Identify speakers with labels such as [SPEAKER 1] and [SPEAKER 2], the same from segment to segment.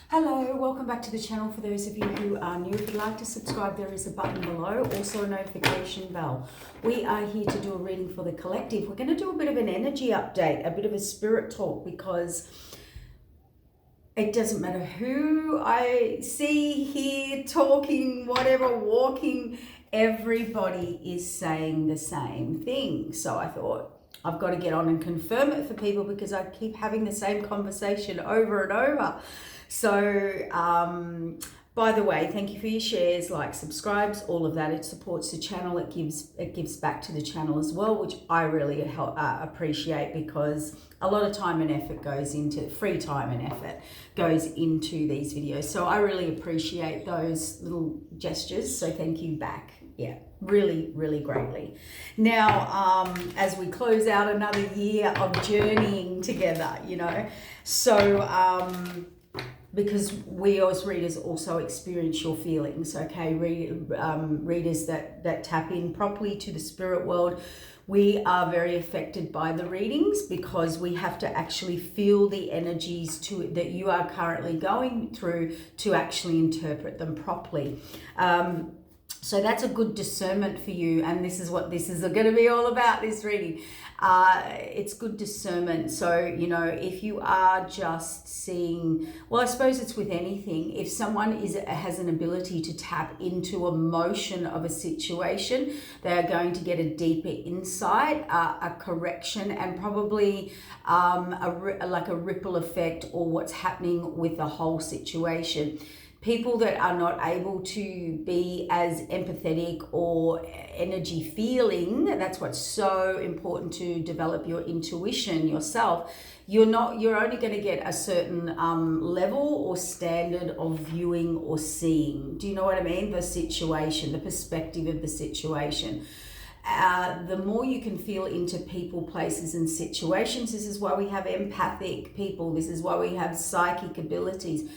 [SPEAKER 1] Hello, welcome back to the channel. For those of you who are new, if you'd like to subscribe, there is a button below, also a notification bell. We are here to do a reading for the collective. We're going to do a bit of an energy update, a bit of a spirit talk, because it doesn't matter who I see here talking, whatever, walking, everybody is saying the same thing. So I thought I've got to get on and confirm it for people, because I keep having the same conversation over and over. So, by the way, thank you for your shares, likes, subscribes, all of that. It supports the channel. It gives back to the channel as well, which I really appreciate, because a lot of time and effort goes into, free time and effort goes into these videos. So I really appreciate those little gestures. So thank you back. Yeah, really, really greatly. Now, as we close out another year of journeying together, because we as readers also experience your feelings, okay? Readers that tap in properly to the spirit world, we are very affected by the readings, because we have to actually feel the energies that you are currently going through to actually interpret them properly. So that's a good discernment for you, and this is what this is going to be all about, this reading. It's good discernment. So, if you are just seeing, well, I suppose it's with anything. If someone has an ability to tap into emotion of a situation, they are going to get a deeper insight, a correction, and probably like a ripple effect, or what's happening with the whole situation. People that are not able to be as empathetic or energy feeling, that's what's so important, to develop your intuition yourself. You're only going to get a certain level or standard of viewing or seeing. Do you know what I mean? The situation, the perspective of the situation. The more you can feel into people, places, and situations, this is why we have empathic people. This is why we have psychic abilities.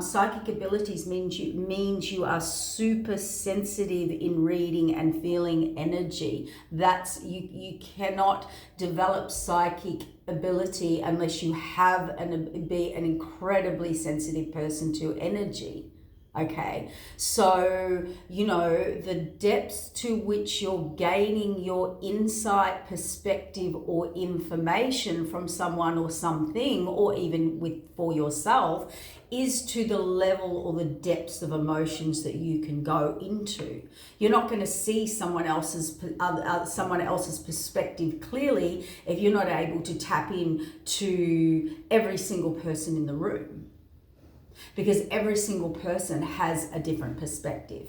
[SPEAKER 1] Psychic abilities means you are super sensitive in reading and feeling energy. That's you cannot develop psychic ability unless you have be an incredibly sensitive person to energy. Okay, so the depths to which you're gaining your insight, perspective, or information from someone or something, or even for yourself, is to the level or the depths of emotions that you can go into. You're not going to see someone else's perspective clearly if you're not able to tap in to every single person in the room. Because every single person has a different perspective,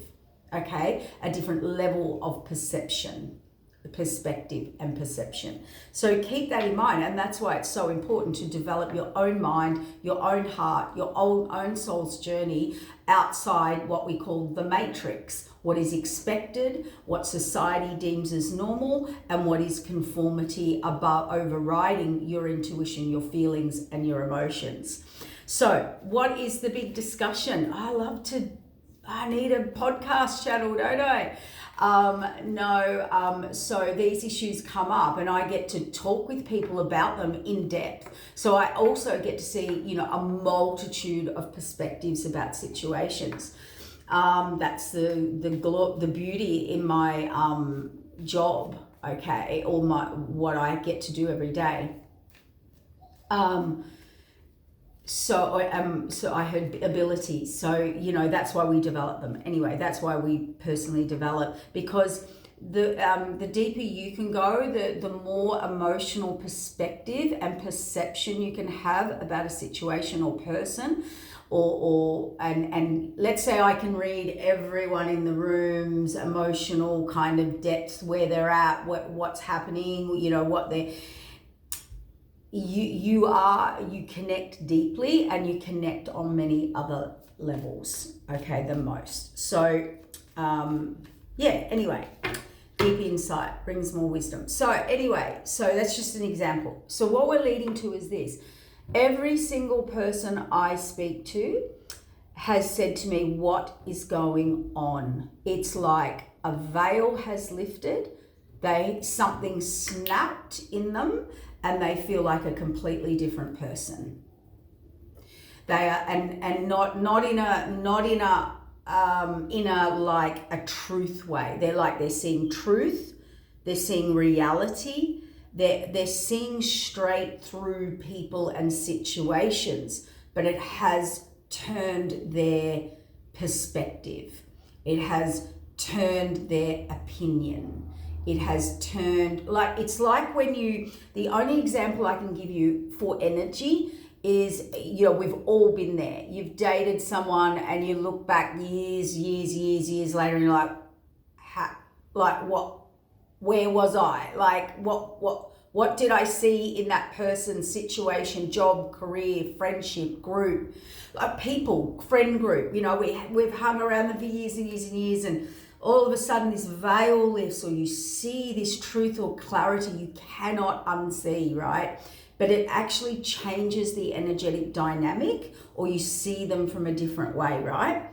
[SPEAKER 1] okay? A different level of perception, perspective and perception. So keep that in mind, and that's why it's so important to develop your own mind, your own heart, your own soul's journey outside what we call the matrix. What is expected, what society deems as normal, and what is conformity overriding your intuition, your feelings, and your emotions. So what is the big discussion? I need a podcast channel, don't I? So these issues come up, and I get to talk with people about them in depth. So I also get to see, a multitude of perspectives about situations. That's the beauty in my job, okay, or what I get to do every day. So I heard abilities. So, that's why we develop them. Anyway, that's why we personally develop, because the deeper you can go, the more emotional perspective and perception you can have about a situation or person, and let's say I can read everyone in the room's emotional kind of depth, where they're at, what's happening, what they're. You connect deeply, and you connect on many other levels, okay, the most. So, anyway, deep insight brings more wisdom. So anyway, that's just an example. So what we're leading to is this. Every single person I speak to has said to me, what is going on? It's like a veil has lifted. Something snapped in them, and they feel like a completely different person. They are, and not in a like a truth way. They're seeing truth, they're seeing reality, they're seeing straight through people and situations, but it has turned their perspective. It has turned their opinion. It has turned, like, it's like when the only example I can give you for energy is, we've all been there. You've dated someone and you look back years later and you're like, what, where was I? Like, what did I see in that person's situation, job, career, friendship, group, like people, friend group? We've hung around them for years and years and years, and all of a sudden this veil lifts, or you see this truth or clarity you cannot unsee, right? But it actually changes the energetic dynamic, or you see them from a different way, right?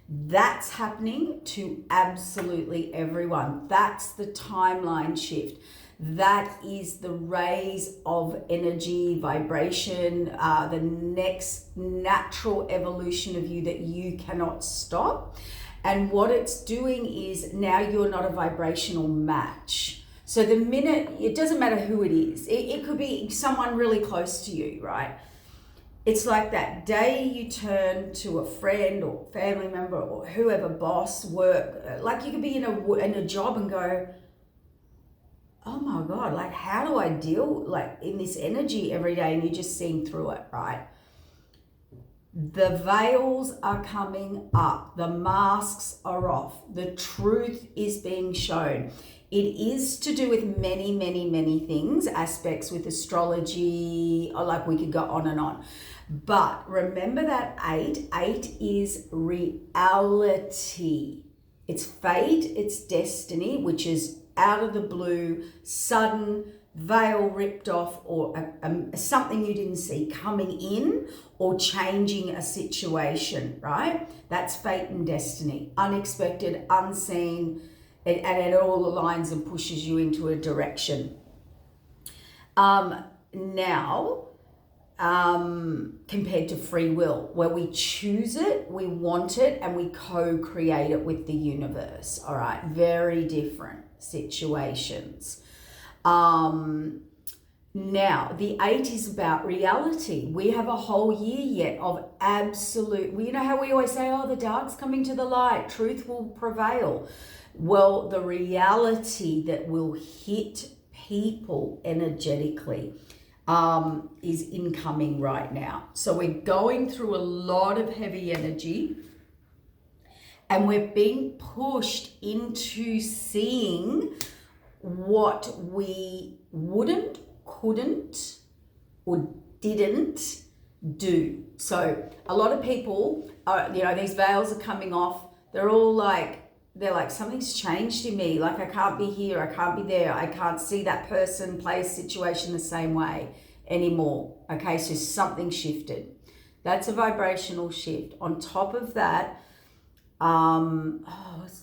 [SPEAKER 1] That's happening to absolutely everyone. That's the timeline shift. That is the raise of energy, vibration, the next natural evolution of you that you cannot stop. And what it's doing is, now you're not a vibrational match. So the minute, it doesn't matter who it is, it could be someone really close to you, right? It's like that day you turn to a friend or family member or whoever, boss, work, like you could be in a job and go, oh my God, like, how do I deal like in this energy every day? And you're just seeing through it, right? The veils are coming up. The masks are off. The truth is being shown. It is to do with many, many, many things, aspects with astrology, or like we could go on and on. But remember that 8 is reality. It's fate, it's destiny, which is out of the blue, sudden, veil ripped off, or something you didn't see coming in, or changing a situation, right? That's fate and destiny. Unexpected, unseen, and it all aligns and pushes you into a direction. Compared to free will, where we choose it, we want it, and we co-create it with the universe. All right, very different situations. Now, the 8 is about reality. We have a whole year yet of absolute, you know how we always say, oh, the dark's coming to the light, truth will prevail. Well, the reality that will hit people energetically is incoming right now. So we're going through a lot of heavy energy, and we're being pushed into seeing what we wouldn't, couldn't, or didn't do. So a lot of people are, these veils are coming off. They're like, something's changed in me. Like, I can't be here, I can't be there, I can't see that person, place, situation the same way anymore. Okay, so something shifted. That's a vibrational shift. On top of that, I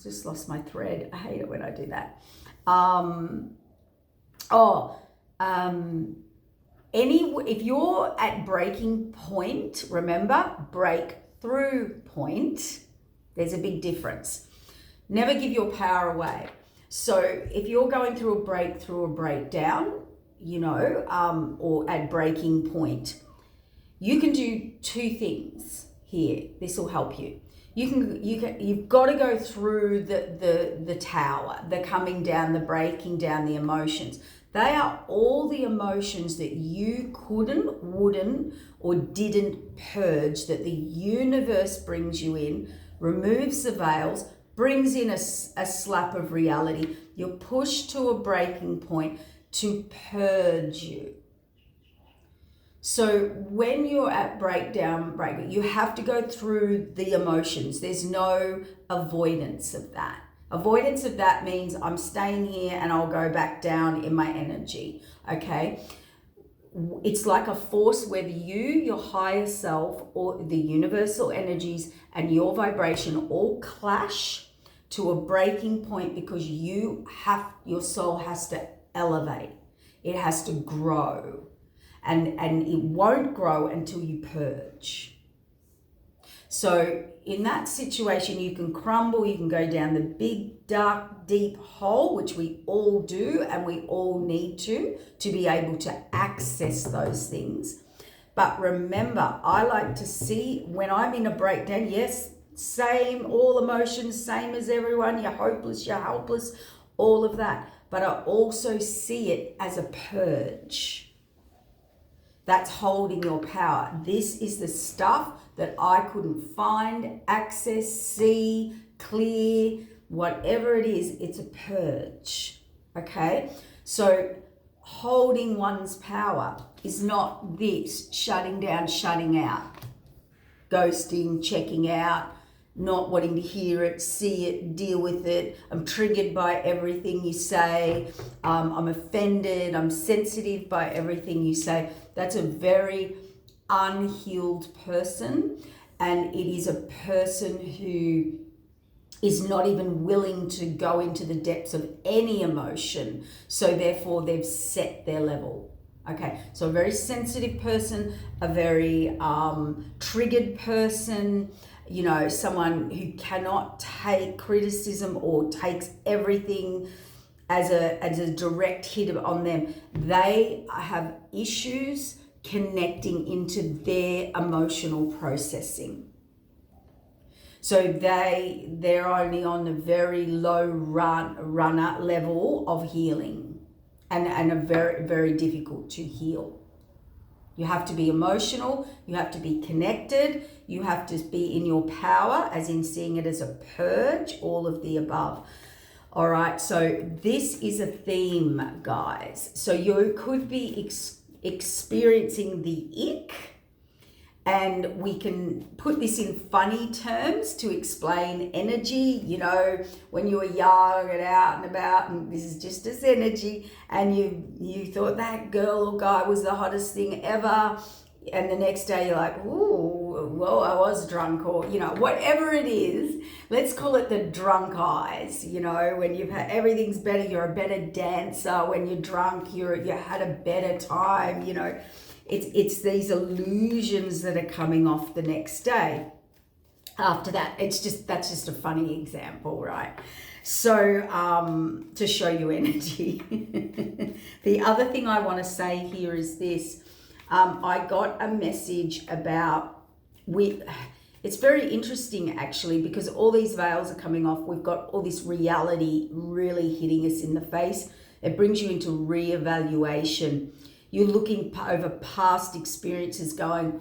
[SPEAKER 1] just lost my thread. I hate it when I do that. If you're at breaking point, remember, breakthrough point, there's a big difference. Never give your power away. So if you're going through a breakthrough or breakdown, or at breaking point, you can do 2 things here. This will help you. You've got to go through the tower, the coming down, the breaking down, the emotions. They are all the emotions that you couldn't, wouldn't, or didn't purge, that the universe brings you in, removes the veils, brings in a slap of reality. You're pushed to a breaking point to purge you. So when you're at breakdown, you have to go through the emotions. There's no avoidance of that. Avoidance of that means I'm staying here and I'll go back down in my energy, okay? It's like a force where your higher self, or the universal energies and your vibration all clash to a breaking point, because your soul has to elevate. It has to grow. And it won't grow until you purge. So in that situation, you can crumble, you can go down the big, dark, deep hole, which we all do and we all need to be able to access those things. But remember, I like to see when I'm in a breakdown, yes, same, all emotions, same as everyone, you're hopeless, you're helpless, all of that. But I also see it as a purge. That's holding your power. This is the stuff that I couldn't find, access, see, clear, whatever it is, it's a purge. Okay? So holding one's power is not this shutting down, shutting out, ghosting, checking out, not wanting to hear it, see it, deal with it. I'm triggered by everything you say. I'm offended. I'm sensitive by everything you say. That's a very unhealed person, and it is a person who is not even willing to go into the depths of any emotion. So therefore, they've set their level. Okay, so a very sensitive person, a very triggered person, you know, someone who cannot take criticism or takes everything as a direct hit on them. They have issues connecting into their emotional processing. So they're only on a very low runner level of healing and are very, very difficult to heal. You have to be emotional, you have to be connected, you have to be in your power, as in seeing it as a purge, all of the above. All right, so this is a theme, guys. So you could be experiencing the ick, and we can put this in funny terms to explain energy. You know, when you were young and out and about, and this is just as energy, and you thought that girl or guy was the hottest thing ever, and the next day you're like, ooh, well, I was drunk, or, you know, whatever it is, let's call it the drunk eyes. You know, when you've had everything's better, you're a better dancer. When you're drunk, you had a better time, you know. It's these illusions that are coming off the next day. After that, that's just a funny example, right? So to show you energy. The other thing I want to say here is this. I got a message about it's very interesting actually, because all these veils are coming off. We've got all this reality really hitting us in the face. It brings you into reevaluation. You're looking over past experiences going,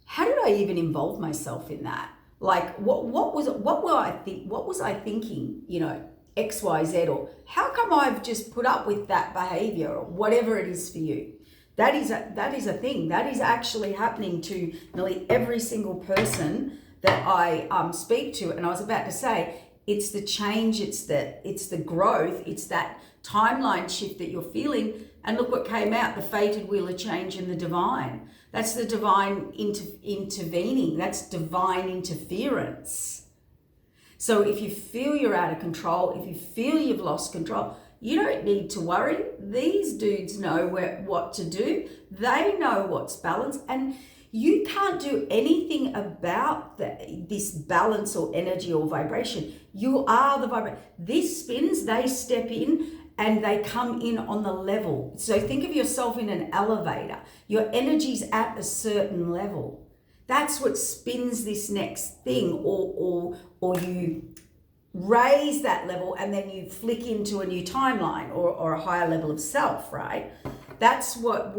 [SPEAKER 1] how did I even involve myself in that? Like, what was I thinking, you know, X, Y, Z, or how come I've just put up with that behavior, or whatever it is for you. That is a thing. That is actually happening to nearly every single person that I speak to. And I was about to say, it's the change, it's the growth, it's that timeline shift that you're feeling. And look what came out, the fated wheel of change and the divine. That's the divine intervening. That's divine interference. So if you feel you're out of control, if you feel you've lost control, you don't need to worry. These dudes know what to do. They know what's balanced. And you can't do anything about this balance or energy or vibration. You are the vibration. This spins, they step in, and they come in on the level. So think of yourself in an elevator. Your energy's at a certain level. That's what spins this next thing, or you raise that level and then you flick into a new timeline or a higher level of self, right? That's what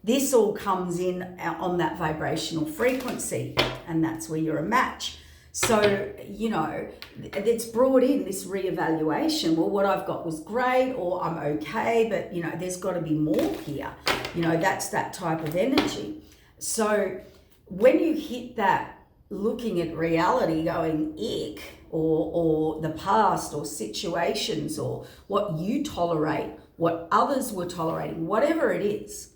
[SPEAKER 1] this all comes in on that vibrational frequency, and that's where you're a match. So, you know, it's brought in this reevaluation. Well, what I've got was great, or I'm okay, but, you know, there's got to be more here. You know, that's that type of energy. So when you hit that, looking at reality going ick, or the past, or situations, or what you tolerate, what others were tolerating, whatever it is,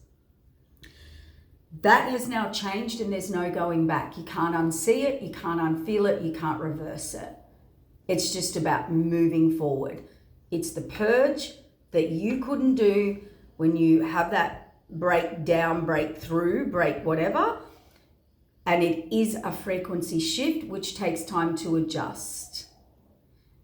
[SPEAKER 1] that has now changed and there's no going back. You can't unsee it, you can't unfeel it, you can't reverse it. It's just about moving forward. It's the purge that you couldn't do when you have that breakdown, breakthrough, break whatever. And it is a frequency shift which takes time to adjust.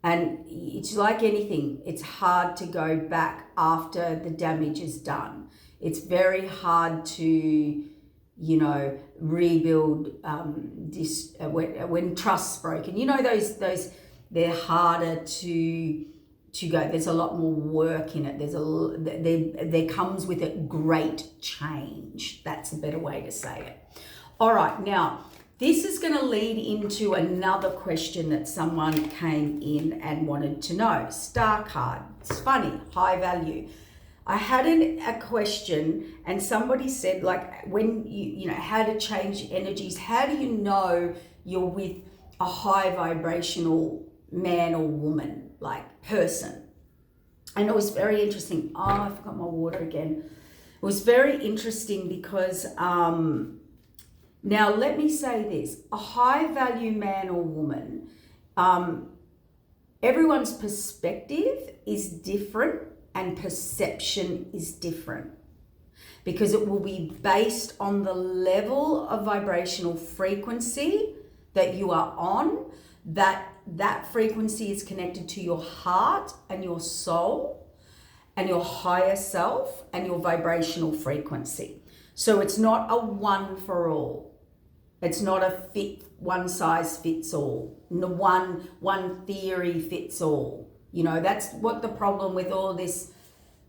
[SPEAKER 1] And it's like anything, it's hard to go back after the damage is done. It's very hard to, rebuild when trust's broken. Those they're harder to go. There's a lot more work in it. There comes with it great change. That's a better way to say it. All right, now this is going to lead into another question that someone came in and wanted to know. Star card. It's funny, high value. I had a question and somebody said, like, when how to change energies, how do you know you're with a high vibrational man or woman, like person? And it was very interesting. Oh, I forgot my water again. It was very interesting because, now let me say this, a high value man or woman, everyone's perspective is different and perception is different, because it will be based on the level of vibrational frequency that you are on. That frequency is connected to your heart and your soul and your higher self and your vibrational frequency. So it's not a one for all. It's not a one size fits all. One theory fits all. That's what the problem with all these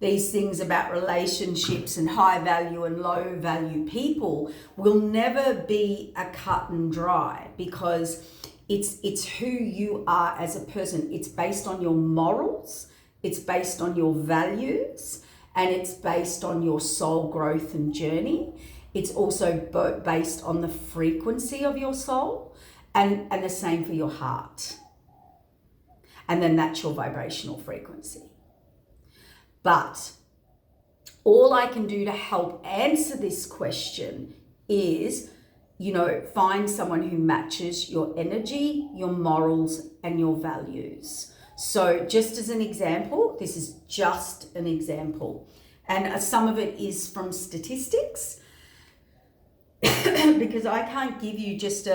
[SPEAKER 1] things about relationships and high value and low value people will never be a cut and dry, because it's who you are as a person. It's based on your morals, it's based on your values, and it's based on your soul growth and journey. It's also based on the frequency of your soul, and the same for your heart. And then that's your vibrational frequency. But all I can do to help answer this question is, find someone who matches your energy, your morals, and your values. So just as an example, this is just an example. And some of it is from statistics, because I can't give you just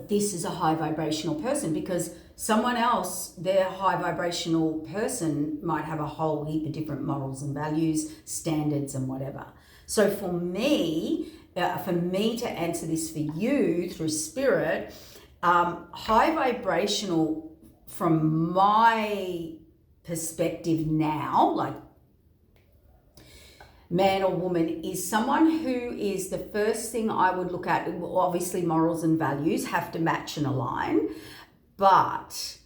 [SPEAKER 1] this is a high vibrational person, because someone else, their high vibrational person, might have a whole heap of different morals and values, standards and whatever. So for me to answer this for you through spirit, high vibrational from my perspective now, like man or woman, is someone who is, the first thing I would look at, obviously morals and values have to match and align, but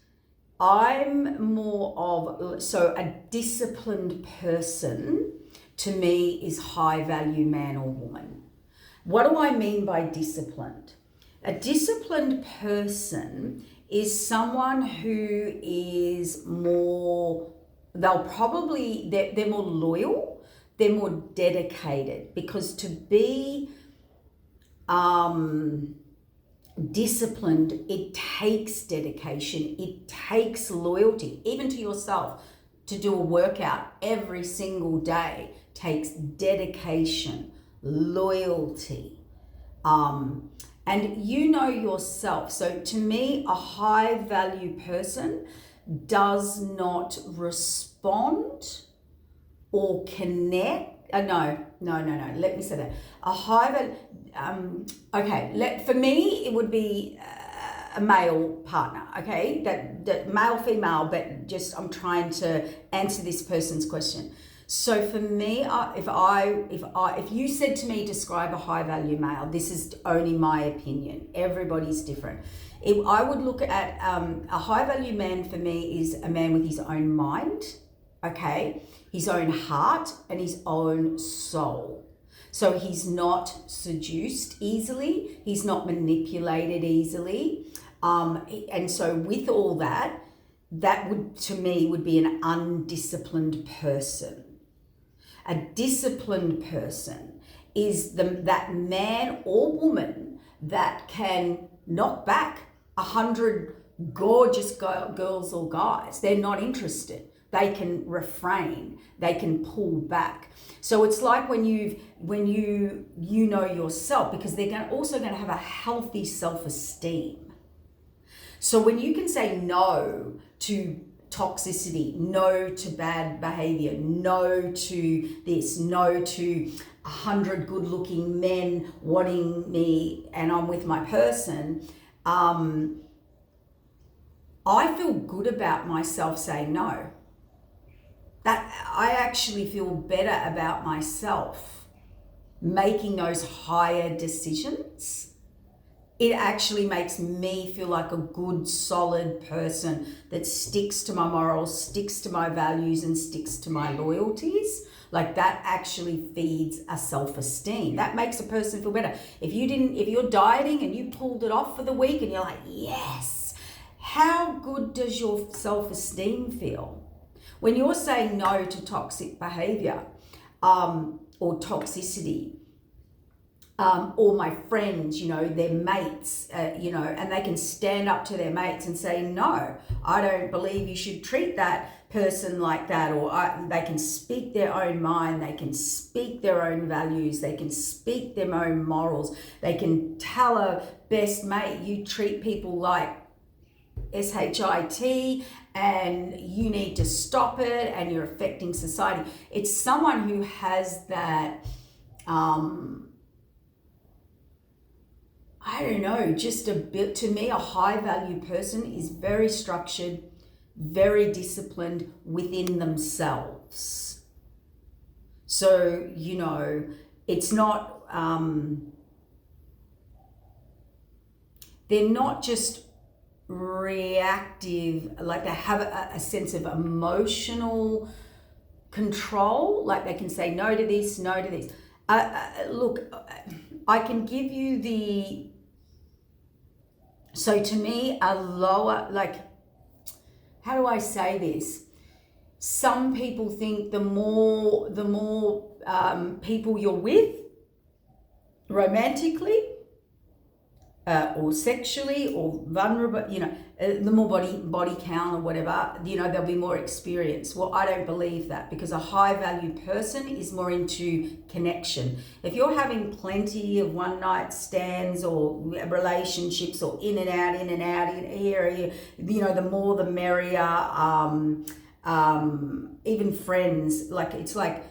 [SPEAKER 1] I'm more of, so a disciplined person to me is high value man or woman. What do I mean by disciplined? A disciplined person is someone who is more, they're more loyal, they're more dedicated, because to be disciplined, it takes dedication, it takes loyalty, even to yourself. To do a workout every single day takes dedication, loyalty, and yourself. So to me, a high value person does not respond or connect. Let me say that. A high value, for me, it would be a male partner, okay? That male, female, but just I'm trying to answer this person's question. So for me, if you said to me, describe a high value male, this is only my opinion. Everybody's different. I would look at a high value man. For me, is a man with his own mind, okay, his own heart and his own soul. So he's not seduced easily, he's not manipulated easily, and so with all that would, to me, would be an undisciplined person. A disciplined person is that man or woman that can knock back 100 gorgeous girls or guys. They're not interested. they can refrain, they can pull back. So it's like when you know yourself, because they're also going to have a healthy self-esteem. So when you can say no to toxicity, no to bad behavior, no to this, no to 100 good-looking men wanting me and I'm with my person, I feel good about myself saying no. That I actually feel better about myself making those higher decisions. It actually makes me feel like a good, solid person that sticks to my morals, sticks to my values, and sticks to my loyalties. Like that actually feeds a self-esteem. That makes a person feel better. If you're dieting and you pulled it off for the week and you're like, yes, how good does your self-esteem feel? When you're saying no to toxic behavior or toxicity, or my friends, their mates, and they can stand up to their mates and say, no, I don't believe you should treat that person like that, or they can speak their own mind, they can speak their own values, they can speak their own morals, they can tell a best mate, you treat people like SHIT and you need to stop it and you're affecting society. It's someone who has that, I don't know, just a bit, to me, a high value person is very structured, very disciplined within themselves. So, it's not, they're not just reactive, like they have a sense of emotional control, like they can say no to this, no to this. Look, I can give you so to me, a lower, like, how do I say this? Some people think the more people you're with, romantically, or sexually or vulnerable, the more body count or whatever, there'll be more experience. Well, I don't believe that, because a high value person is more into connection. If you're having plenty of one night stands or relationships or in and out in here, the more the merrier. Even friends, like it's like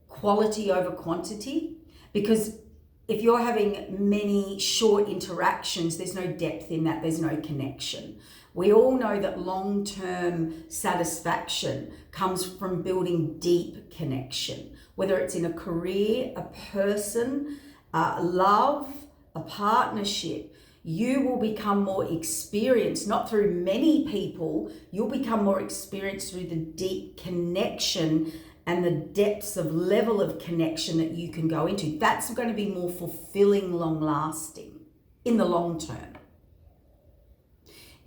[SPEAKER 1] quality over quantity, because if you're having many short interactions, there's no depth in that, there's no connection. We all know that long-term satisfaction comes from building deep connection, whether it's in a career, a person, love, a partnership. You will become more experienced, not through many people, you'll become more experienced through the deep connection and the depths of level of connection that you can go into. That's going to be more fulfilling, long-lasting in the long term.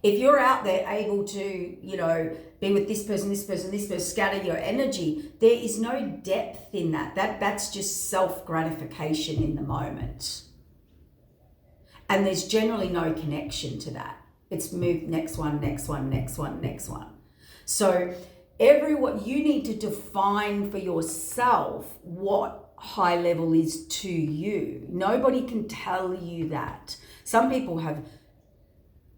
[SPEAKER 1] If you're out there able to, be with this person, scatter your energy, there is no depth in that. That's just self-gratification in the moment. And there's generally no connection to that. It's move next one. So you need to define for yourself what high level is to you. Nobody can tell you that. Some people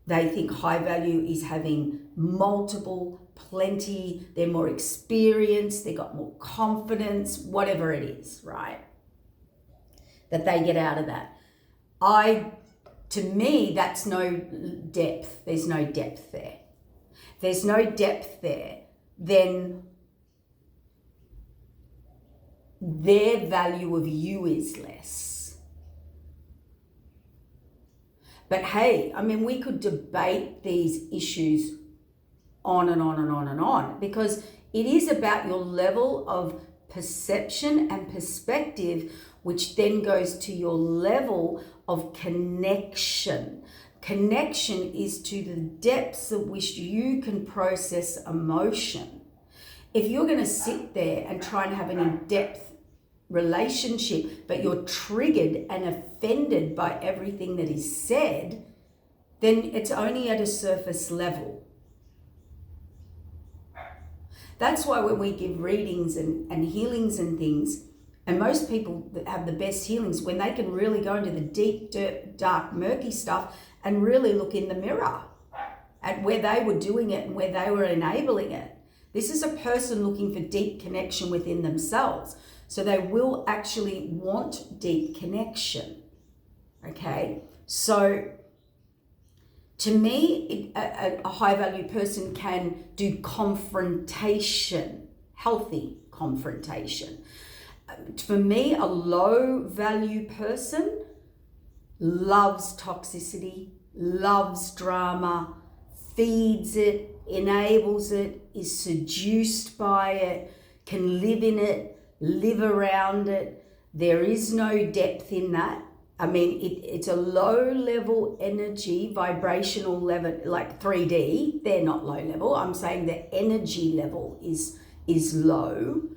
[SPEAKER 1] they think high value is having multiple, plenty, they're more experienced, they got more confidence, whatever it is, right? That they get out of that. To me, that's no depth. There's no depth there. If there's no depth there, then their value of you is less. But hey, we could debate these issues on and on and on and on, because it is about your level of perception and perspective, which then goes to your level of connection. Connection is to the depths at which you can process emotion. If you're going to sit there and try and have an in-depth relationship, but you're triggered and offended by everything that is said, then it's only at a surface level. That's why when we give readings and healings and things, and most people that have the best healings, when they can really go into the deep, dark, murky stuff and really look in the mirror at where they were doing it and where they were enabling it. This is a person looking for deep connection within themselves. So they will actually want deep connection. Okay? So to me, a high value person can do confrontation, healthy confrontation. For me, a low value person loves toxicity, loves drama, feeds it, enables it, is seduced by it, can live in it, live around it. There is no depth in that. I mean, it's a low level energy, vibrational level, like 3D. They're not low level. I'm saying the energy level is low,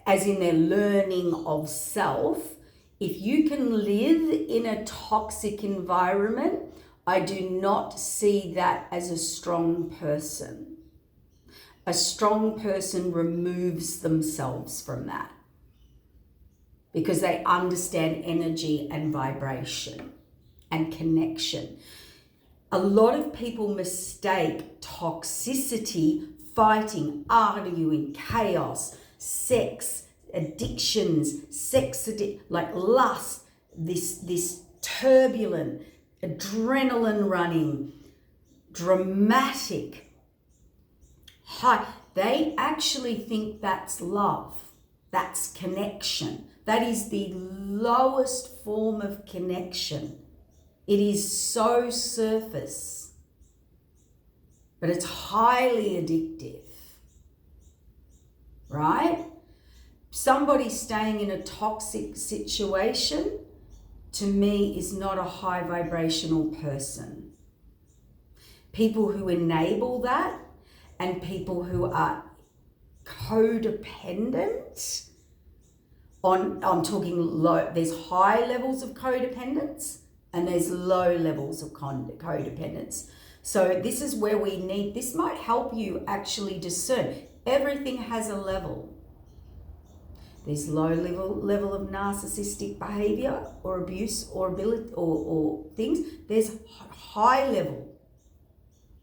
[SPEAKER 1] as in their learning of self. If you can live in a toxic environment, I do not see that as a strong person. A strong person removes themselves from that because they understand energy and vibration and connection. A lot of people mistake toxicity, fighting, arguing, chaos, sex, addictions, like lust, this turbulent, adrenaline running, dramatic, high. They actually think that's love, that's connection. That is the lowest form of connection. It is so surface, but it's highly addictive, right? Somebody staying in a toxic situation, to me, is not a high vibrational person. People who enable that and people who are codependent I'm talking low, there's high levels of codependence and there's low levels of codependence. So this is where this might help you actually discern. Everything has a level. There's low level of narcissistic behavior or abuse or ability or things. There's high level.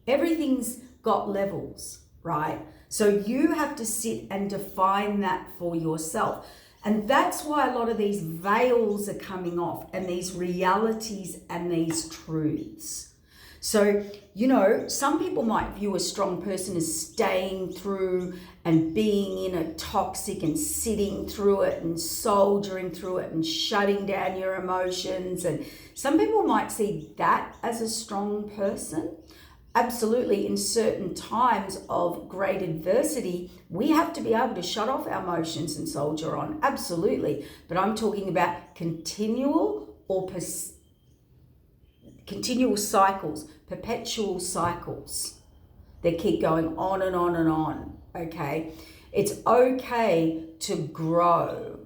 [SPEAKER 1] Everything's got levels, right? So you have to sit and define that for yourself. And that's why a lot of these veils are coming off and these realities and these truths. So, some people might view a strong person as staying through and being in a toxic and sitting through it and soldiering through it and shutting down your emotions. And some people might see that as a strong person. Absolutely, in certain times of great adversity, we have to be able to shut off our emotions and soldier on. Absolutely. But I'm talking about continual cycles, perpetual cycles that keep going on and on and on, okay? It's okay to grow,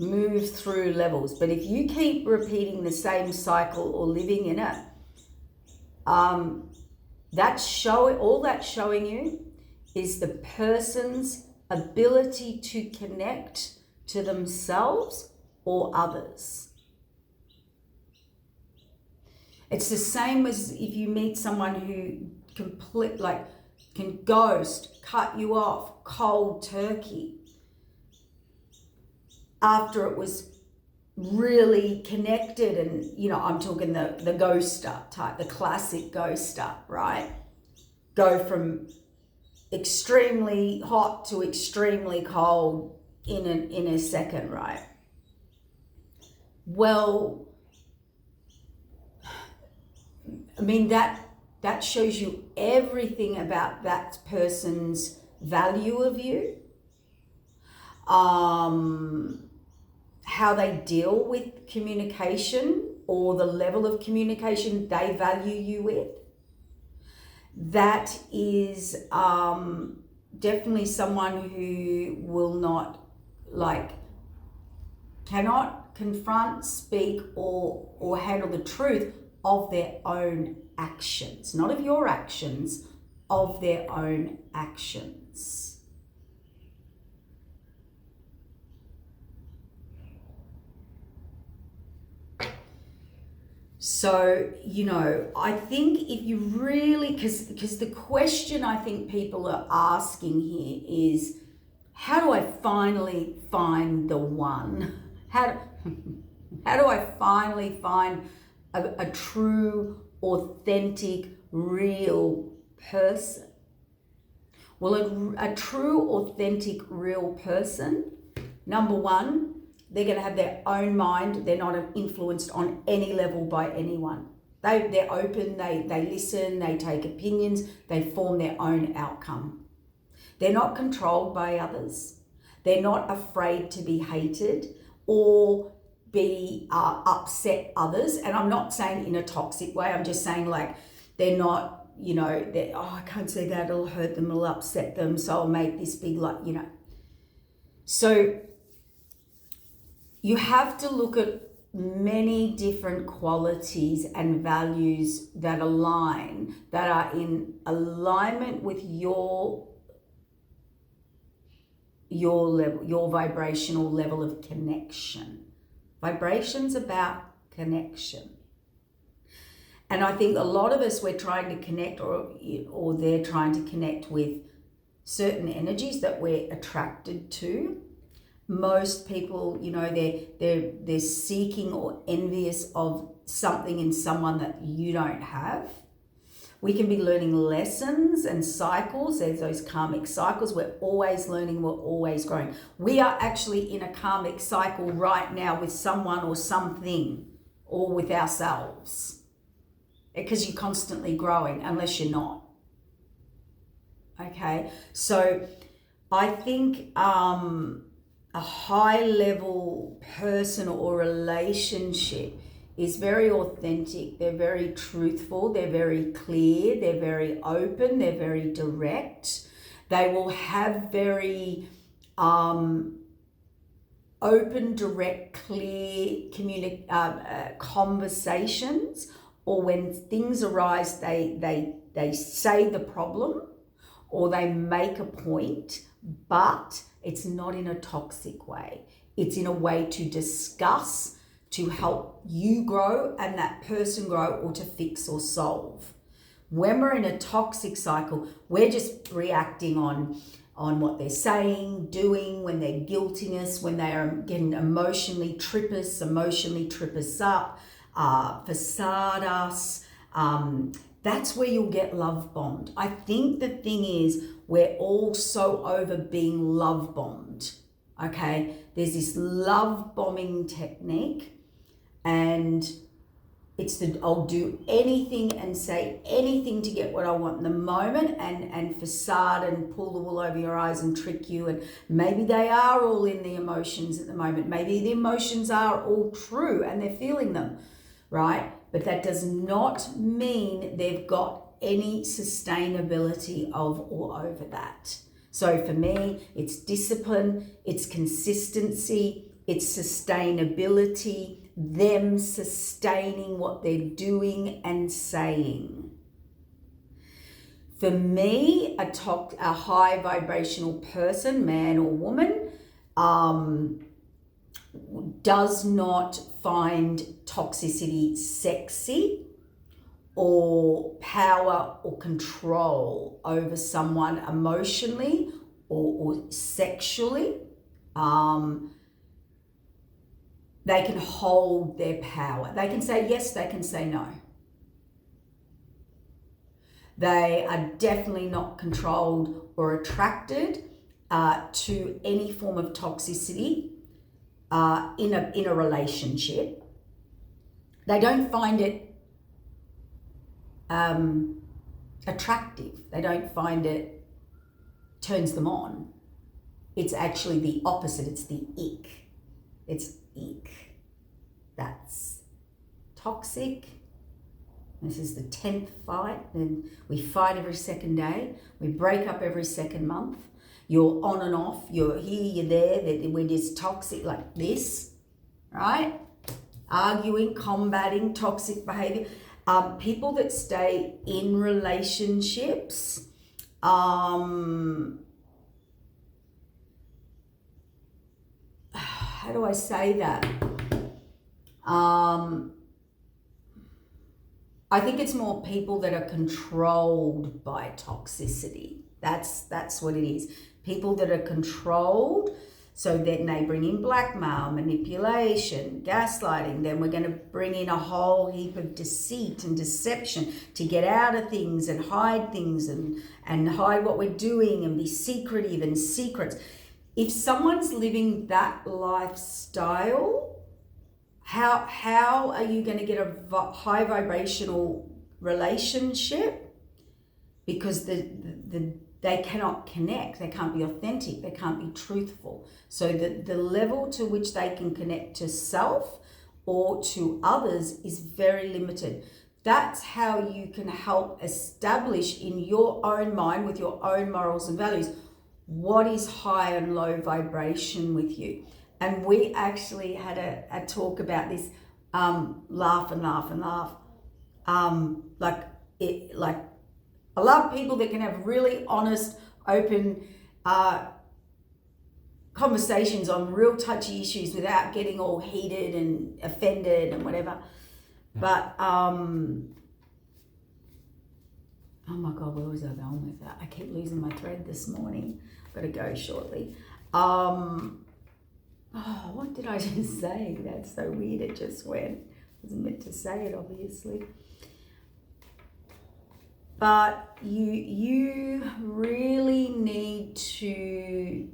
[SPEAKER 1] move through levels, but if you keep repeating the same cycle or living in it, all that's showing you is the person's ability to connect to themselves or others. It's the same as if you meet someone who can ghost, cut you off, cold turkey, after it was really connected. And I'm talking the ghoster type, the classic ghoster, right? Go from extremely hot to extremely cold in a second, right? Well, I mean, that shows you everything about that person's value of you, how they deal with communication or the level of communication they value you with. That is definitely someone who will not, cannot confront, speak, or handle the truth of their own actions, not of your actions, of their own actions. balance. So, you know, I think if you really, because the question I think people are asking here is, how do I finally find the one? How do I finally find a true, authentic, real person? Well, a true, authentic, real person, number one, they're going to have their own mind. They're not influenced on any level by anyone. They're open, they listen, they take opinions, they form their own outcome. They're not controlled by others. They're not afraid to be hated or be upset others. And I'm not saying in a toxic way. I'm just saying like they're not, you know, I can't say that, it'll hurt them, it'll upset them, so I'll make this big, like, you know. So you have to look at many different qualities and values that align, that are in alignment with your level, your vibrational level of connection. Vibration's about connection. And I think a lot of us, we're trying to connect, or they're trying to connect with certain energies that we're attracted to. Most people, you know, they're seeking or envious of something in someone that you don't have. We can be learning lessons and cycles. There's those karmic cycles. We're always learning, we're always growing. We are actually in a karmic cycle right now with someone or something, or with ourselves, because you're constantly growing unless you're not. Okay, so I think a high level person or relationship is very authentic. They're very truthful. They're very clear. They're very open. They're very direct. They will have very open, direct, clear conversations. Or when things arise, they say the problem or they make a point, but it's not in a toxic way. It's in a way to discuss, to help you grow and that person grow, or to fix or solve. When we're in a toxic cycle, we're just reacting on what they're saying, doing, when they're guilting us, when they are getting emotionally trip us up, facade us. That's where you'll get love bombed. I think the thing is, we're all so over being love bombed. Okay, there's this love bombing technique, and it's I'll do anything and say anything to get what I want in the moment, and facade and pull the wool over your eyes and trick you. And maybe they are all in the emotions at the moment. Maybe the emotions are all true and they're feeling them, right? But that does not mean they've got any sustainability of or over that. So for me, it's discipline, it's consistency, it's sustainability, them sustaining what they're doing and saying. For me, a high vibrational person, man or woman, does not find toxicity sexy or power or control over someone emotionally or sexually. They can hold their power. They can say yes, they can say no. They are definitely not controlled or attracted to any form of toxicity in a relationship. They don't find it attractive. They don't find it turns them on. It's actually the opposite. It's the ick. It's ick. That's toxic. This is the 10th fight. And we fight every second day. We break up every second month. You're on and off. You're here, you're there. We're just toxic like this, right? Arguing, combating, toxic behavior. People that stay in relationships, how do I say that? I think it's more people that are controlled by toxicity. That's what it is. People that are controlled. So then they bring in blackmail, manipulation, gaslighting. Then we're going to bring in a whole heap of deceit and deception to get out of things and hide things and hide what we're doing and be secretive and secrets. If someone's living that lifestyle, how are you going to get a high vibrational relationship? Because they cannot connect, they can't be authentic, they can't be truthful. So the level to which they can connect to self or to others is very limited. That's how you can help establish in your own mind, with your own morals and values, what is high and low vibration with you. And we actually had a talk about this, laugh. I love people that can have really honest, open conversations on real touchy issues without getting all heated and offended and whatever. But, oh my God, where was I going with that? I keep losing my thread this morning. I've got to go shortly. What did I just say? That's so weird. It just went. I wasn't meant to say it, obviously. But you really need to,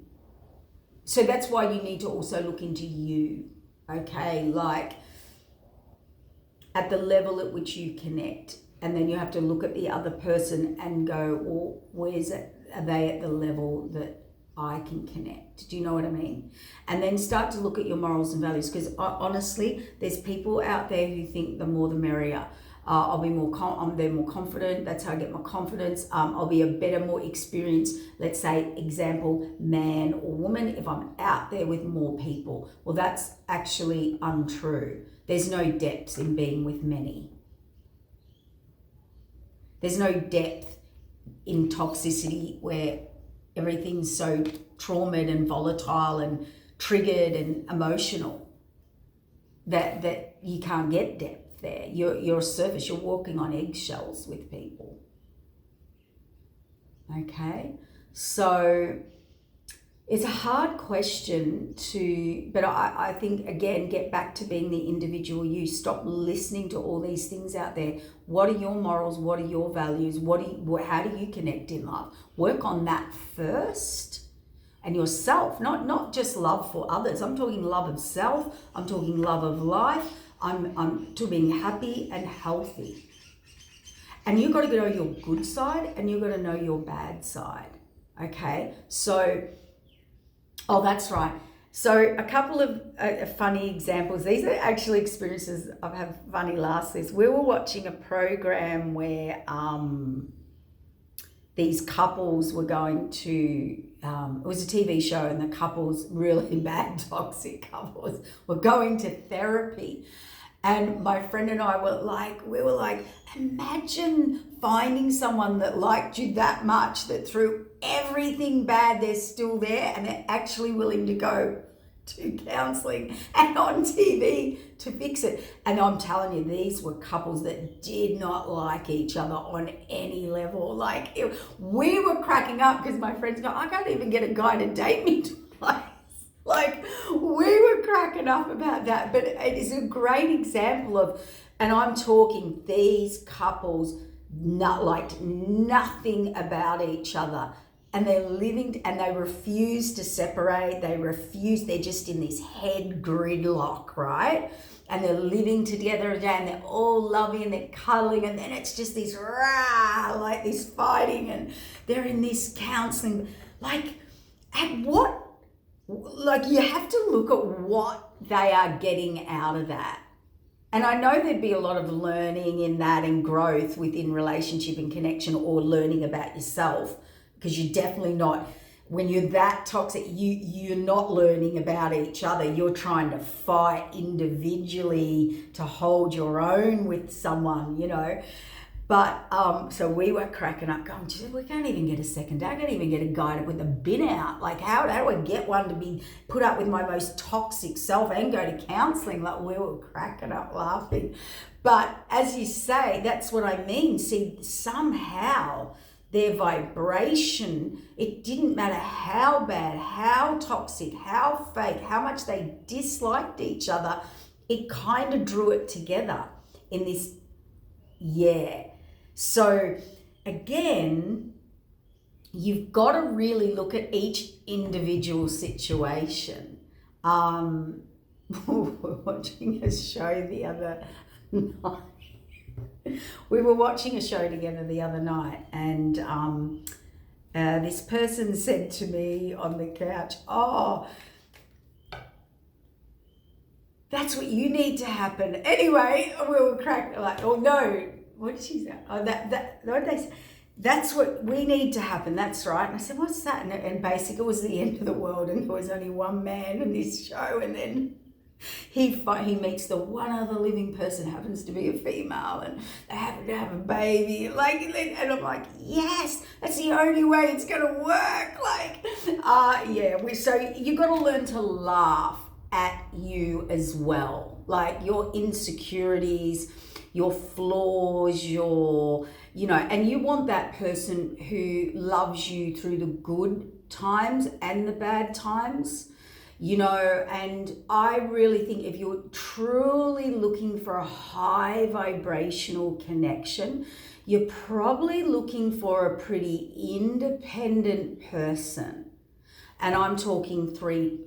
[SPEAKER 1] so that's why you need to also look into you, okay? Like at the level at which you connect, and then you have to look at the other person and go, well, where's it? Are they at the level that I can connect? Do you know what I mean? And then start to look at your morals and values, because honestly, there's people out there who think the more the merrier. I'll be more confident. That's how I get my confidence. I'll be a better, more experienced, let's say, example, man or woman, if I'm out there with more people. Well, that's actually untrue. There's no depth in being with many. There's no depth in toxicity where everything's so traumatized and volatile and triggered and emotional that you can't get depth there. You're a surface, you're walking on eggshells with people. Okay? So it's a hard question but I think, again, get back to being the individual you. Stop listening to all these things out there. What are your morals? What are your values? How do you connect in love? Work on that first. And yourself, not just love for others. I'm talking love of self. I'm talking love of life. I'm to being happy and healthy. And you've got to know your good side and you've got to know your bad side. Okay? So, that's right. So a couple of funny examples. These are actually experiences. I've had funny laughs. We were watching a program where these couples were going to, it was a TV show, and the couples, really bad toxic couples, were going to therapy. And my friend and I were like, imagine finding someone that liked you that much, that through everything bad, they're still there and they're actually willing to go to counseling and on TV to fix it. And I'm telling you, these were couples that did not like each other on any level. We were cracking up because my friends go, I can't even get a guy to date me twice. We were cracking up about that. But it is a great example of, and I'm talking these couples liked nothing about each other. And they're living, and they refuse to separate. They're just in this head gridlock, right? And they're living together again, and they're all loving, and they're cuddling, and then it's just this this fighting, and they're in this counseling. You have to look at what they are getting out of that. And I know there'd be a lot of learning in that and growth within relationship and connection, or learning about yourself. Because you're definitely not, when you're that toxic, you're not learning about each other. You're trying to fight individually to hold your own with someone, But so we were cracking up, going, we can't even get a second day. I can't even get a guy with a bin out. Like, how do I get one to be put up with my most toxic self and go to counselling? Like, we were cracking up laughing. But as you say, that's what I mean. See, somehow their vibration, it didn't matter how bad, how toxic, how fake, how much they disliked each other, it kind of drew it together in this, yeah. So again, you've got to really look at each individual situation. We were watching a show the other night. We were watching a show together the other night, and this person said to me on the couch, "Oh, that's what you need to happen." Anyway, we were cracking like, "Oh no, what did she say? Oh, what they say? That's what we need to happen. That's right." And I said, "What's that?" And basically, it was the end of the world, and there was only one man in this show, and then he meets the one other living person, happens to be a female, and they happen to have a baby. Like, and I'm like, yes, that's the only way it's gonna work. Like, yeah. So you got to learn to laugh at you as well, like your insecurities, your flaws, and you want that person who loves you through the good times and the bad times, and I really think if you're truly looking for a high vibrational connection, you're probably looking for a pretty independent person. And I'm talking free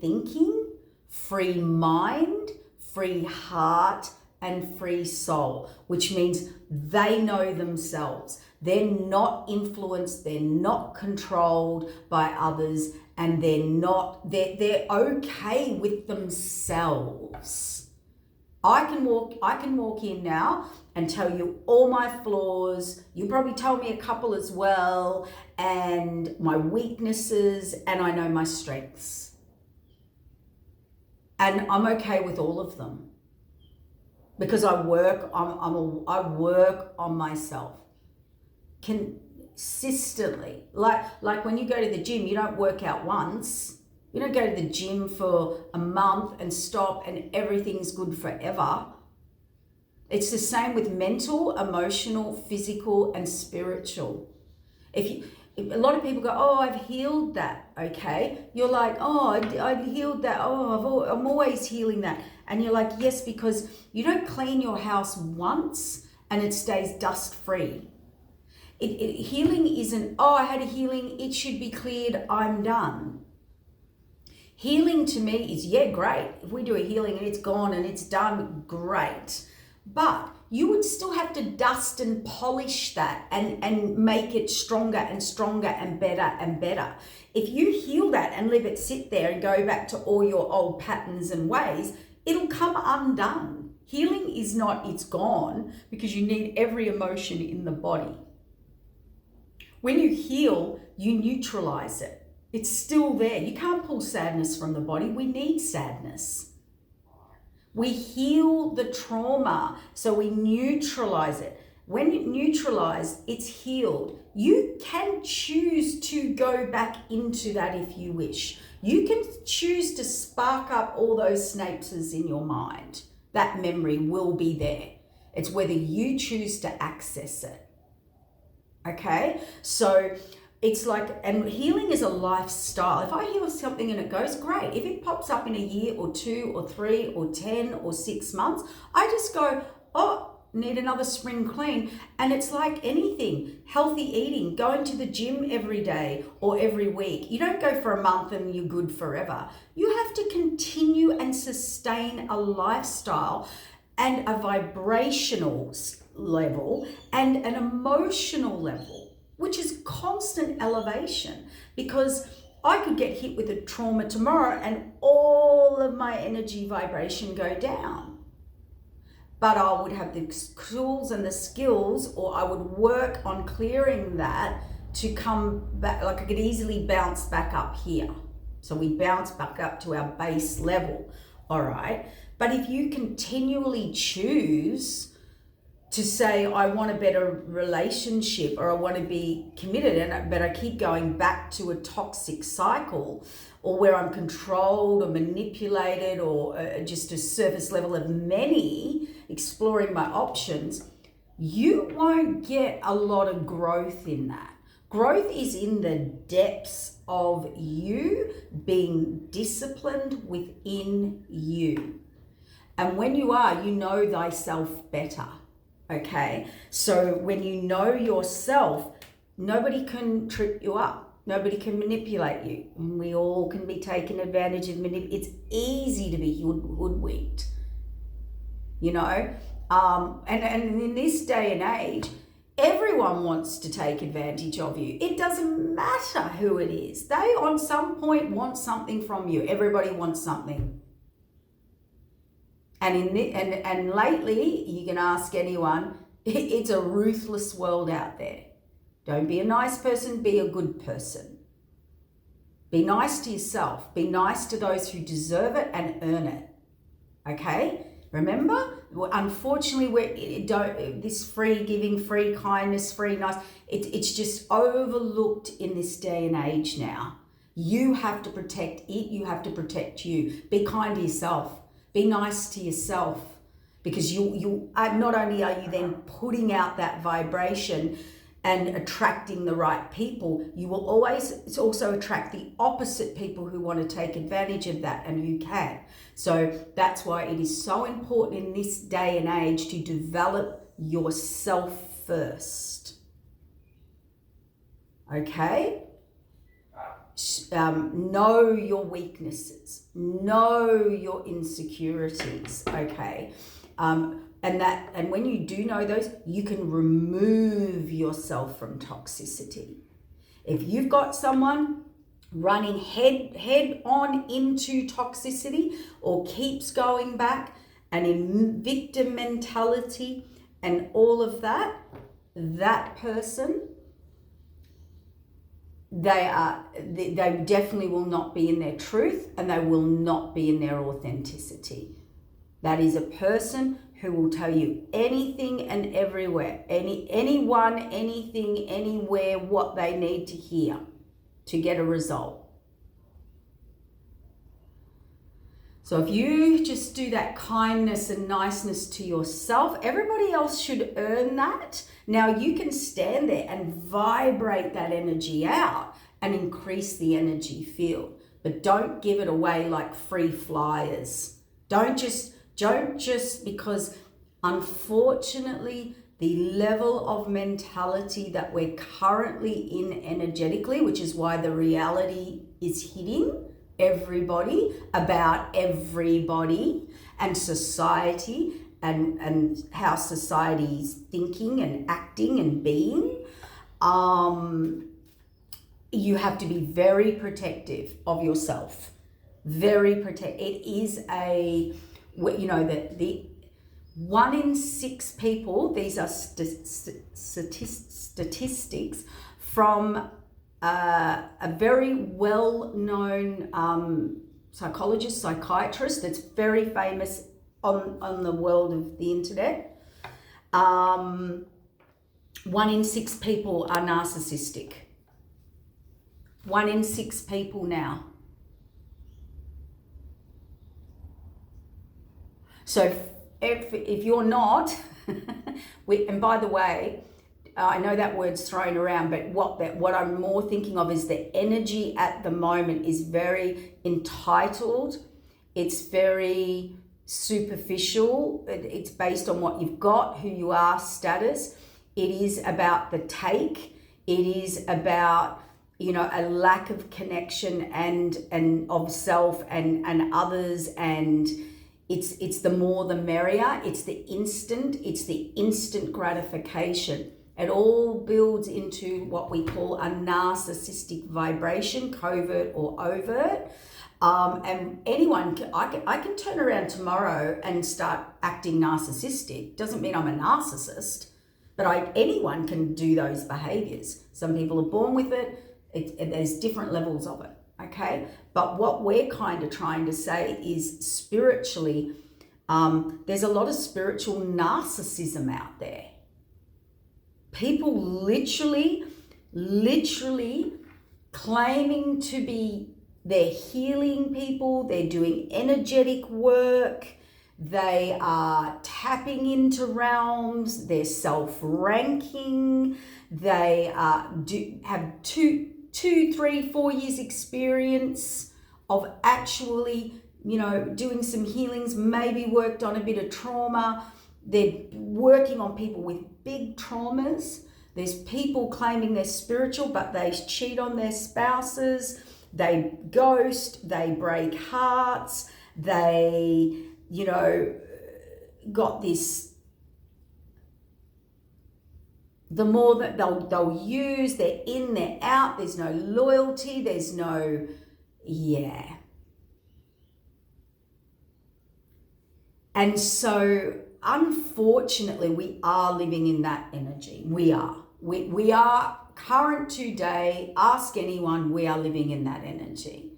[SPEAKER 1] thinking, free mind, free heart, and free soul, which means they know themselves. They're not influenced, they're not controlled by others, and they're okay with themselves. I can walk in now and tell you all my flaws. You probably tell me a couple as well, and my weaknesses, and I know my strengths. And I'm okay with all of them because I work on myself consistently. Like when you go to the gym, you don't work out once. You don't go to the gym for a month and stop and everything's good forever. It's the same with mental, emotional, physical, and spiritual. A lot of people go, "Oh, I've healed that." Okay, you're like, "Oh, I healed that. Oh, I'm always healing that." And you're like, yes, because you don't clean your house once and it stays dust free. Healing isn't, "Oh, I had a healing, it should be cleared, I'm done." Healing to me is, yeah, great. If we do a healing and it's gone and it's done, great. But you would still have to dust and polish that and make it stronger and stronger and better and better. If you heal that and let it sit there and go back to all your old patterns and ways, it'll come undone. Healing is not, it's gone, because you need every emotion in the body. When you heal, you neutralize it. It's still there. You can't pull sadness from the body. We need sadness. We heal the trauma, so we neutralize it. When you neutralize, it's healed. You can choose to go back into that if you wish. You can choose to spark up all those synapses in your mind. That memory will be there. It's whether you choose to access it. Okay? So it's like, and healing is a lifestyle. If I heal something and it goes, great. If it pops up in a year or 2 or 3 or 10 or 6 months, I just go, "Oh, need another spring clean." And it's like anything, healthy eating, going to the gym every day or every week. You don't go for a month and you're good forever. You have to continue and sustain a lifestyle and a vibrational level and an emotional level, which is constant elevation, because I could get hit with a trauma tomorrow and all of my energy vibration go down. But I would have the tools and the skills, or I would work on clearing that to come back. Like I could easily bounce back up here. So we bounce back up to our base level, all right? But if you continually choose to say I want a better relationship or I want to be committed, but I keep going back to a toxic cycle, or where I'm controlled or manipulated, or just a surface level of many, exploring my options, you won't get a lot of growth in that. Growth is in the depths of you being disciplined within you. And when you are, you know thyself better. Okay? So when you know yourself, nobody can trip you up. Nobody can manipulate you. And we all can be taken advantage of. It's easy to be hoodwinked. You know? And in this day and age, everyone wants to take advantage of you. It doesn't matter who it is. They on some point want something from you. Everybody wants something. And lately, you can ask anyone, it's a ruthless world out there. Don't be a nice person, be a good person. Be nice to yourself. Be nice to those who deserve it and earn it. Okay? Remember? Unfortunately, this free giving, free kindness, free nice, it's just overlooked in this day and age now. You have to protect it. You have to protect you. Be kind to yourself. Be nice to yourself, because you not only are you then putting out that vibration and attracting the right people, you will always also attract the opposite people who want to take advantage of that, and you can. So that's why it is so important in this day and age to develop yourself first. Okay? Know your weaknesses, know your insecurities, okay? And when you do know those, you can remove yourself from toxicity. If you've got someone running head on into toxicity, or keeps going back and in victim mentality and all of that, that person, they definitely will not be in their truth, and they will not be in their authenticity. That is a person who will tell you anything and everywhere, anyone, anything, anywhere, what they need to hear to get a result. So if you just do that kindness and niceness to yourself, everybody else should earn that. Now you can stand there and vibrate that energy out and increase the energy field, but don't give it away like free flyers. Don't just because unfortunately the level of mentality that we're currently in energetically, which is why the reality is hitting everybody about everybody and society and how society is thinking and acting and being, you have to be very protective of yourself. Very protective. It is the 1 in 6 people, these are statistics from a very well-known psychiatrist that's very famous on the world of the internet. 1 in 6 people are narcissistic. 1 in 6 people now. So if you're not, and by the way, I know that word's thrown around, but what I'm more thinking of is the energy at the moment is very entitled. It's very superficial. It's based on what you've got, who you are, status. It is about the take. It is about, a lack of connection and of self and others, and it's the more the merrier. It's the instant gratification. It all builds into what we call a narcissistic vibration, covert or overt. And anyone, I can turn around tomorrow and start acting narcissistic. Doesn't mean I'm a narcissist, but anyone can do those behaviors. Some people are born with it. There's different levels of it, okay? But what we're kind of trying to say is spiritually, There's a lot of spiritual narcissism out there. People literally claiming to be, they're healing people, they're doing energetic work, they are tapping into realms, they're self-ranking, they have 2, 3, 4 years experience of actually, doing some healings, maybe worked on a bit of trauma. They're working on people with big traumas. There's people claiming they're spiritual, but they cheat on their spouses, they ghost, they break hearts, they, got this, the more that they'll use, they're in, they're out, there's no loyalty, there's no, And so, unfortunately, we are living in that energy. We are. We are current today. Ask anyone, we are living in that energy.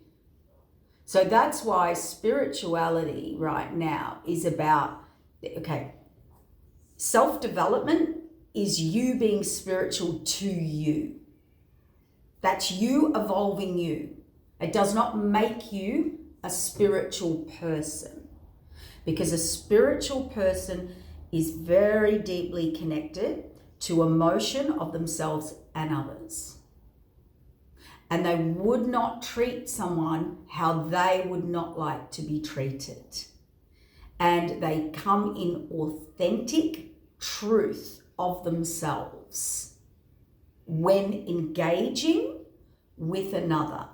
[SPEAKER 1] So that's why spirituality right now is about, self-development is you being spiritual to you. That's you evolving you. It does not make you a spiritual person. Because a spiritual person is very deeply connected to emotion of themselves and others. And they would not treat someone how they would not like to be treated. And they come in authentic truth of themselves when engaging with another.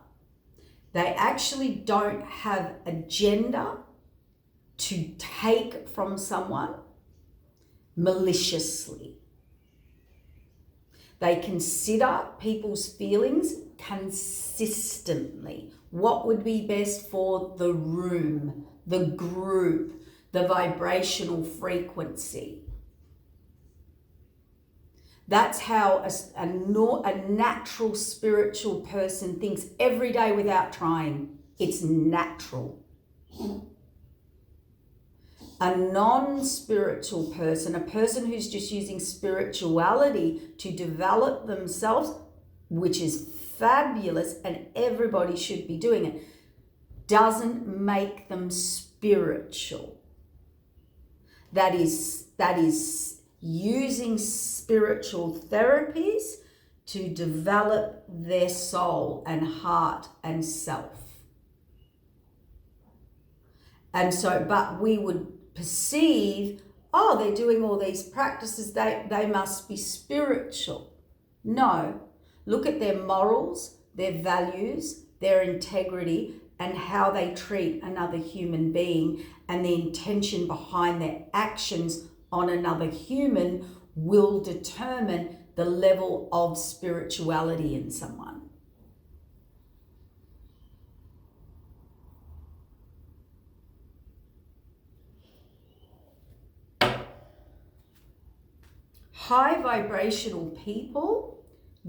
[SPEAKER 1] They actually don't have agenda to take from someone maliciously. They consider people's feelings consistently. What would be best for the room, the group, the vibrational frequency. That's how a natural spiritual person thinks every day without trying. It's natural. A non-spiritual person, a person who's just using spirituality to develop themselves, which is fabulous and everybody should be doing it, doesn't make them spiritual. That is using spiritual therapies to develop their soul and heart and self. And so, but we would perceive, they're doing all these practices, they must be spiritual. No, look at their morals, their values, their integrity, and how they treat another human being, and the intention behind their actions on another human will determine the level of spirituality in someone. High vibrational people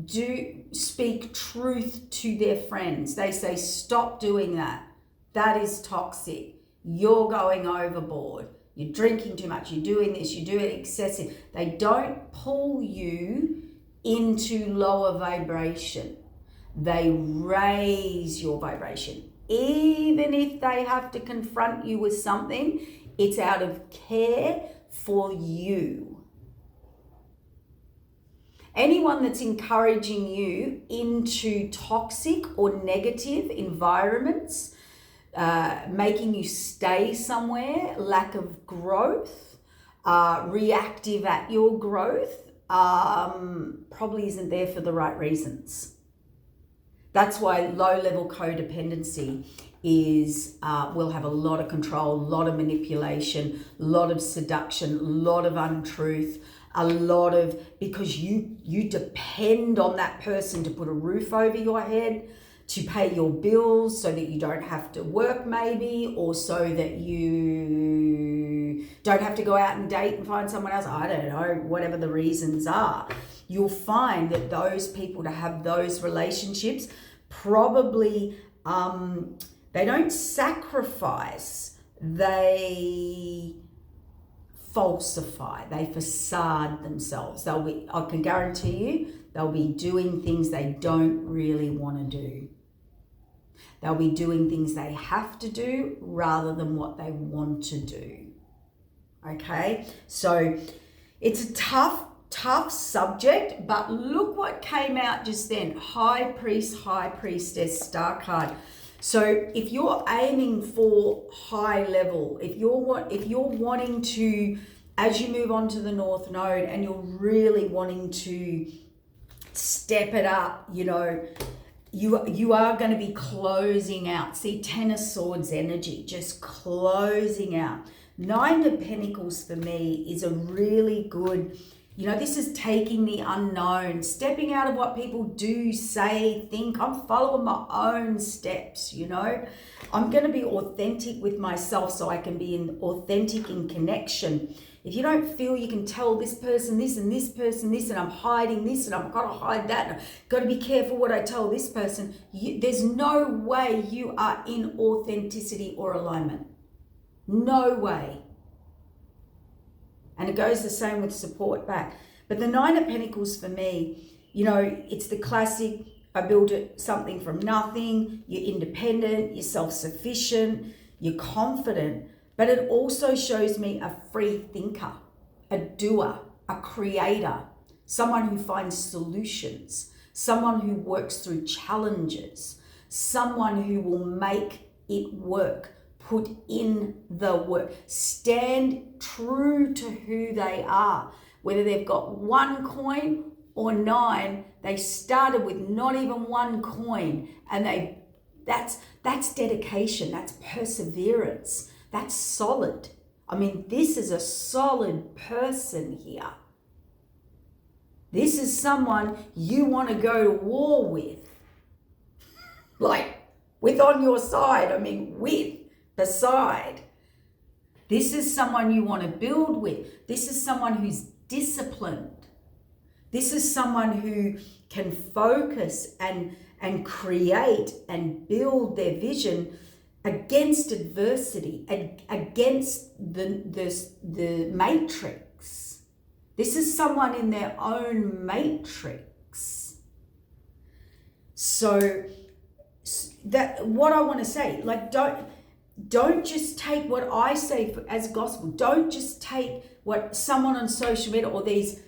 [SPEAKER 1] do speak truth to their friends. They say, stop doing that. That is toxic. You're going overboard. You're drinking too much. You're doing this. You're doing excessive. They don't pull you into lower vibration. They raise your vibration. Even if they have to confront you with something, it's out of care for you. Anyone that's encouraging you into toxic or negative environments, making you stay somewhere, lack of growth, reactive at your growth, probably isn't there for the right reasons. That's why low-level codependency is, will have a lot of control, a lot of manipulation, a lot of seduction, a lot of untruth, because you depend on that person to put a roof over your head, to pay your bills so that you don't have to work maybe, or so that you don't have to go out and date and find someone else. I don't know, whatever the reasons are. You'll find that those people to have those relationships probably, they don't sacrifice, they falsify, they facade themselves. I can guarantee you, they'll be doing things they don't really want to do. They'll be doing things they have to do rather than what they want to do. Okay? So it's a tough subject, but look what came out just then. High Priest, High Priestess, Star card. So if you're aiming for high level, if you're wanting to, as you move on to the North Node and you're really wanting to step it up, you are going to be closing out. See, Ten of Swords energy, just closing out. Nine of Pentacles for me is a really good, this is taking the unknown, stepping out of what people do, say, think. I'm following my own steps, I'm going to be authentic with myself so I can be authentic in connection. If you don't feel you can tell this person this and this person this, and I'm hiding this and I've got to hide that, and I've got to be careful what I tell this person, there's no way you are in authenticity or alignment. No way. And it goes the same with support back. But the Nine of Pentacles for me, it's the classic, I built something from nothing, you're independent, you're self-sufficient, you're confident. But it also shows me a free thinker, a doer, a creator, someone who finds solutions, someone who works through challenges, someone who will make it work, put in the work, stand true to who they are. Whether they've got one coin or nine, they started with not even one coin, and that's dedication, that's perseverance. That's solid. I mean, this is a solid person here. This is someone you want to go to war with. With on your side, with, beside. This is someone you want to build with. This is someone who's disciplined. This is someone who can focus and create and build their vision against adversity, against the matrix. This is someone in their own matrix. So that what I want to say, don't just take what I say as gospel. Don't just take what someone on social media or these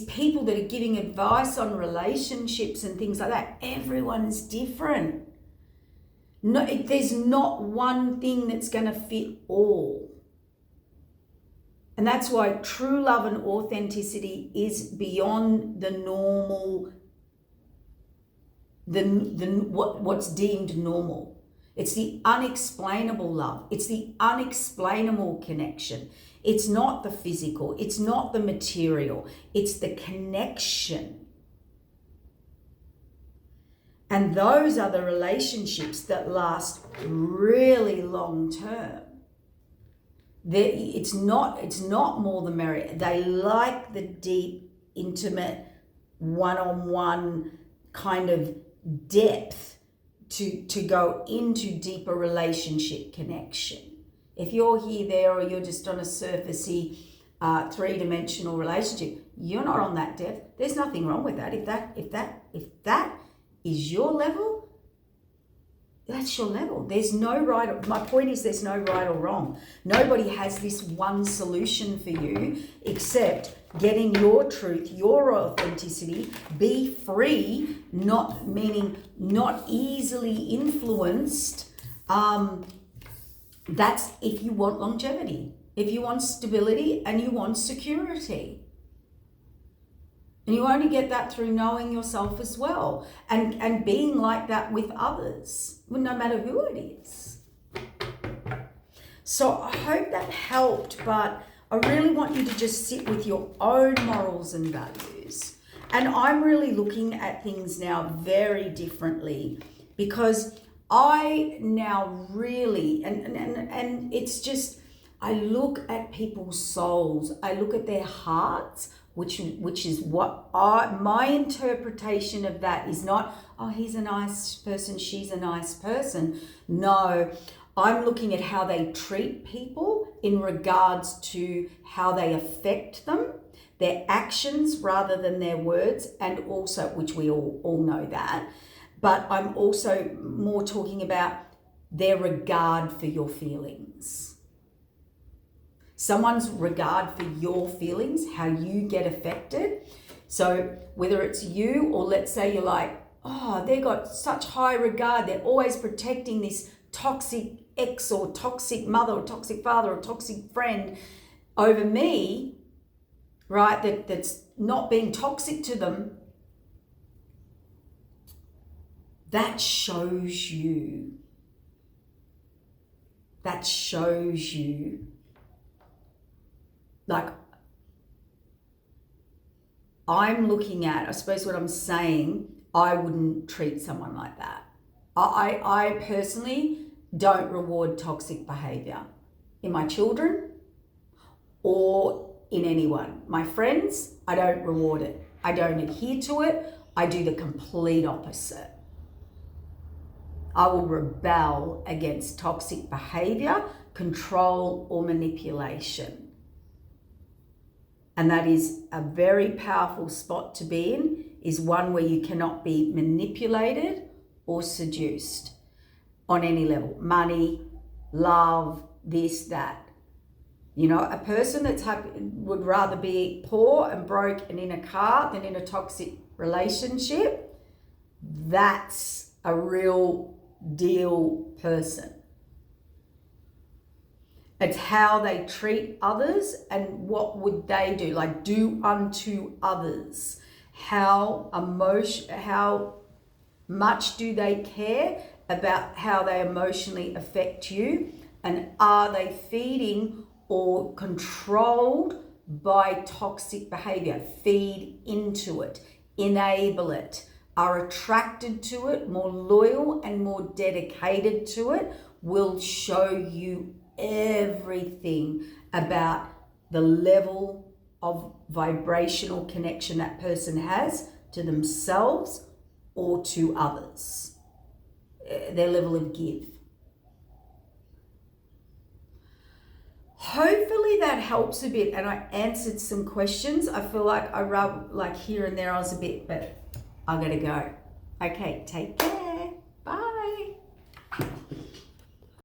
[SPEAKER 1] people that are giving advice on relationships and things like that. Everyone's different. No, there's not one thing that's going to fit all. And that's why true love and authenticity is beyond the normal, what's deemed normal. It's the unexplainable love. It's the unexplainable connection. It's not the physical. It's not the material. It's the connection. And those are the relationships that last really long term. It's not more the merrier. They like the deep, intimate, one-on-one kind of depth to go into deeper relationship connection. If you're here, there, or you're just on a surfacey, three-dimensional relationship, you're not on that depth. There's nothing wrong with that. If that is your level, that's your level. There's no right. My point is there's no right or wrong. Nobody has this one solution for you except getting your truth, your authenticity, be free, not easily influenced. That's if you want longevity, if you want stability and you want security. And you only get that through knowing yourself as well and being like that with others, no matter who it is. So I hope that helped, but I really want you to just sit with your own morals and values. And I'm really looking at things now very differently because I now really, and it's just, I look at people's souls, I look at their hearts, which is what my interpretation of that is not, oh, he's a nice person, she's a nice person. No, I'm looking at how they treat people in regards to how they affect them, their actions rather than their words, and also, which we all know that, but I'm also more talking about their regard for your feelings. Someone's regard for your feelings, how you get affected. So whether it's you, or let's say you're like, oh, they got such high regard, they're always protecting this toxic ex or toxic mother or toxic father or toxic friend over me, right? That's not being toxic to them. That shows you. That shows you. Like, I'm looking at, I suppose what I'm saying, I wouldn't treat someone like that. I personally don't reward toxic behavior in my children or in anyone. My friends, I don't reward it. I don't adhere to it. I do the complete opposite. I will rebel against toxic behavior, control, or manipulation. And that is a very powerful spot to be in, is one where you cannot be manipulated or seduced on any level. Money, love, this, that. You know, a person that's happy would rather be poor and broke and in a car than in a toxic relationship. That's a real deal person. It's how they treat others and what would they do, like do unto others. How much do they care about how they emotionally affect you, and are they feeding or controlled by toxic behavior? Feed into it, enable it, are attracted to it, more loyal and more dedicated to it, will show you everything about the level of vibrational connection that person has to themselves or to others, their level of give. Hopefully that helps a bit, and I answered some questions. I feel like I rubbed, like here and there I was a bit, but I gotta go. Okay, take care. Bye.